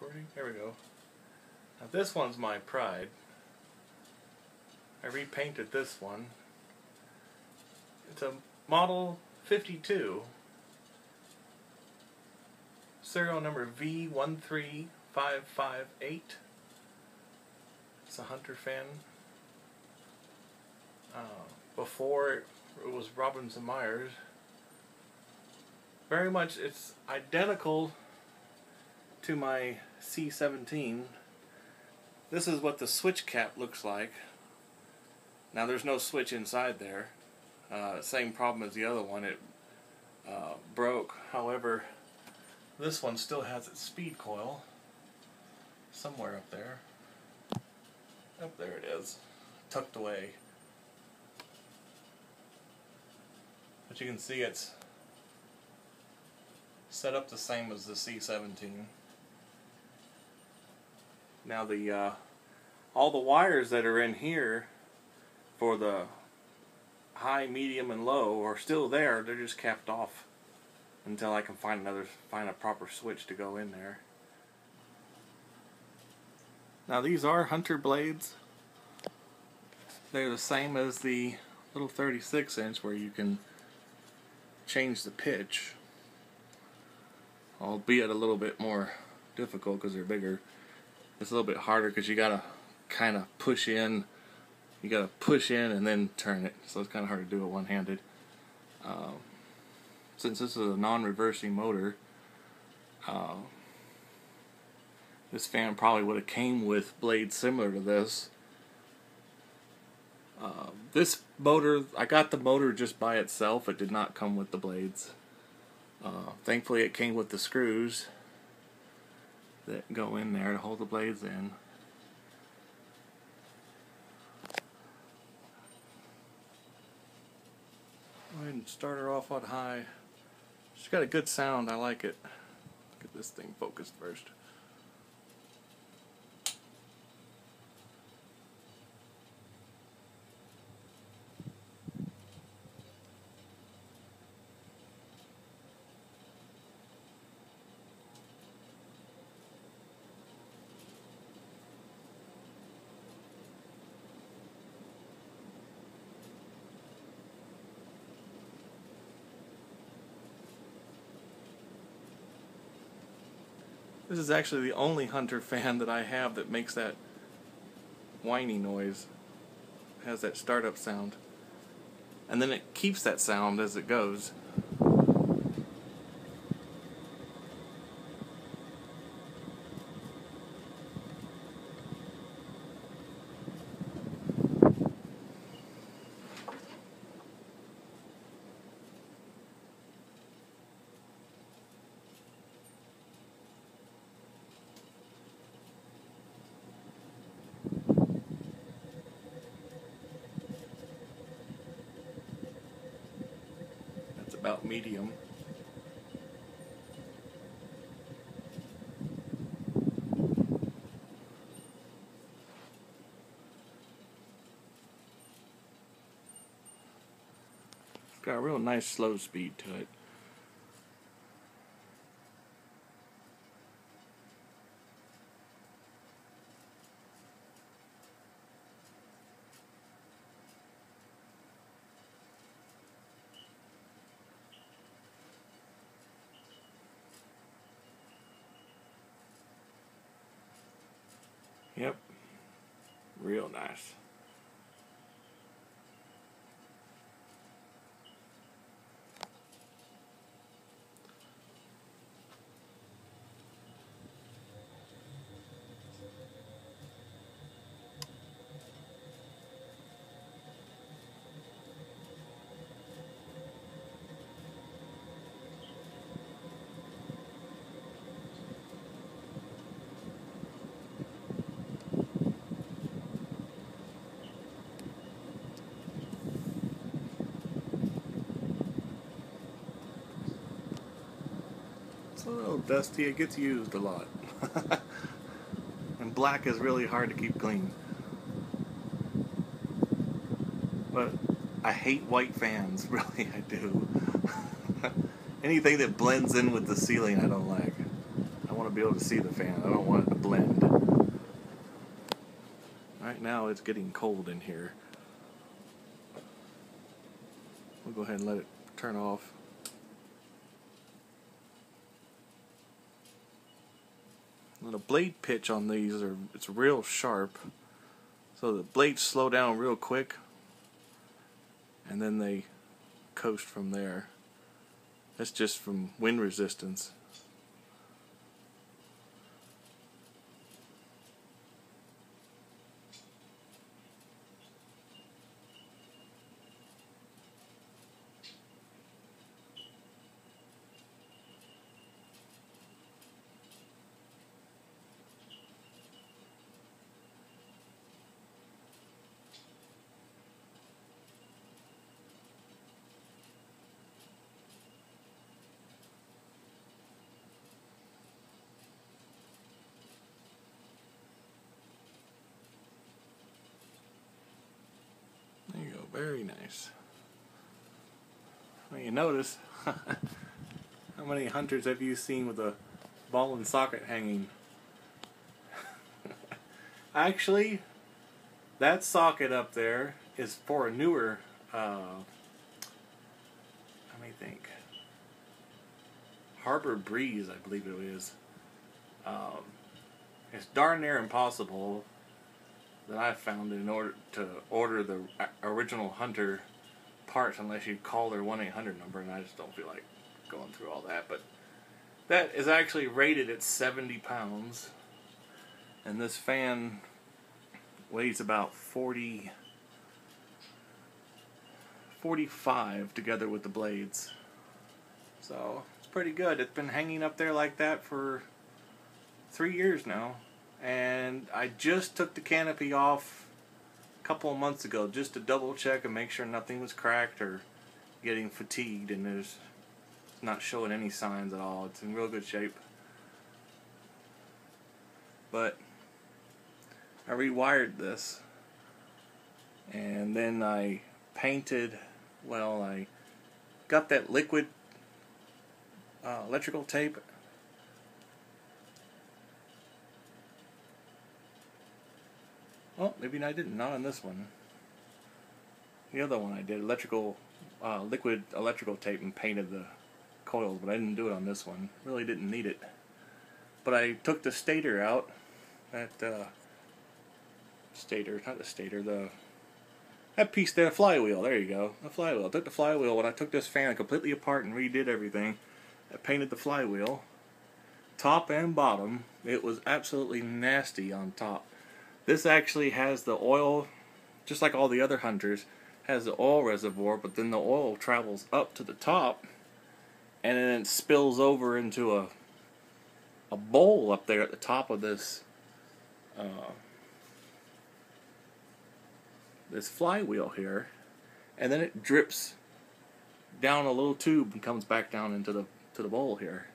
recording? There we go. Now this one's my pride. I repainted this one. It's a model 52. Serial number V13558. It's a Hunter fan. Before it was Robinson Myers. Very much, it's identical to my C17. This is what the switch cap looks like. Now there's no switch inside there. Same problem as the other one, it broke. However, this one still has its speed coil somewhere up there. Up there it is, tucked away. But you can see it's set up the same as the C17. Now the all the wires that are in here for the high, medium, and low are still there. They're just capped off until I can find a proper switch to go in there. Now these are Hunter blades. They're the same as the little 36-inch where you can change the pitch, albeit a little bit more difficult because they're bigger. It's a little bit harder because you gotta kind of push in. You gotta push in and then turn it, so it's kind of hard to do it one-handed. Since this is a non-reversing motor, this fan probably would have came with blades similar to this. This motor, I got the motor just by itself. It did not come with the blades. Thankfully it came with the screws that go in there to hold the blades in. Go ahead and start her off on high. She's got a good sound, I like it. Get this thing focused first. This is actually the only Hunter fan that I have that makes that whiny noise. It has that startup sound. And then it keeps that sound as it goes. About medium. It's got a real nice slow speed to it. Yep, real nice. It's a little dusty, it gets used a lot. And black is really hard to keep clean. But I hate white fans, really I do. Anything that blends in with the ceiling I don't like. I want to be able to see the fan. I don't want it to blend. Right now it's getting cold in here. We'll go ahead and let it turn off. The blade pitch on these it's real sharp, so the blades slow down real quick and then they coast from there. That's just from wind resistance. There you go, very nice. Well, you notice, how many hunters have you seen with a ball and socket hanging? Actually, that socket up there is for a newer, let me think, Harbor Breeze, I believe it is. It's darn near impossible that I've found in order to order the original Hunter parts unless you call their 1-800 number, and I just don't feel like going through all that. But that is actually rated at 70 pounds, and this fan weighs about 45 together with the blades. So it's pretty good. It's been hanging up there like that for 3 years now. And I just took the canopy off a couple of months ago just to double check and make sure nothing was cracked or getting fatigued, and it's not showing any signs at all. It's in real good shape. But I rewired this, and then I painted, well, I got that liquid electrical tape. Oh, maybe I didn't. Not on this one. The other one I did liquid electrical tape and painted the coils, but I didn't do it on this one. Really didn't need it. But I took the stator out. That piece there, flywheel. There you go, the flywheel. I took the flywheel when I took this fan completely apart and redid everything. I painted the flywheel, top and bottom. It was absolutely nasty on top. This actually has the oil, just like all the other Hunters, has the oil reservoir, but then the oil travels up to the top, and then it spills over into a bowl up there at the top of this this flywheel here, and then it drips down a little tube and comes back down into the bowl here,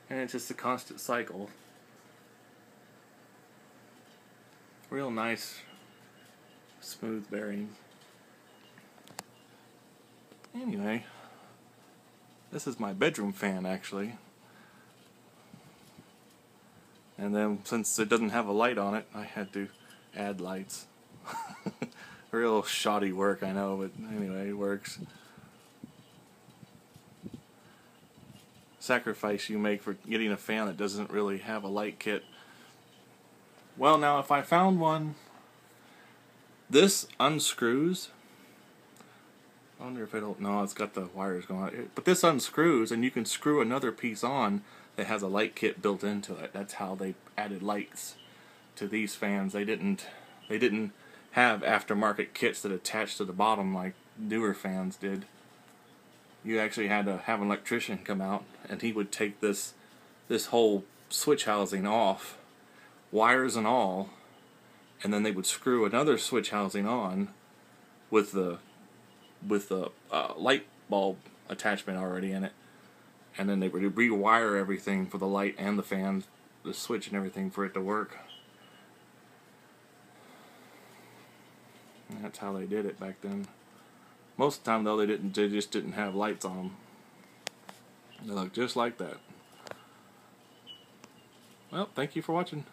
and it's just a constant cycle. Real nice, smooth bearing. Anyway, this is my bedroom fan actually. And then since it doesn't have a light on it, I had to add lights. Real shoddy work, I know, but anyway, it works. Sacrifice you make for getting a fan that doesn't really have a light kit. Well, now if I found one, this unscrews. I wonder if it'll, no, it's got the wires going on. But this unscrews, and you can screw another piece on that has a light kit built into it. That's how they added lights to these fans. They didn't have aftermarket kits that attached to the bottom like newer fans did. You actually had to have an electrician come out, and he would take this whole switch housing off, wires and all, and then they would screw another switch housing on with the light bulb attachment already in it, and then they would rewire everything for the light and the fan, the switch and everything for it to work. And that's how they did it back then. Most of the time though, they just didn't have lights on them. They look just like that. Well, thank you for watching.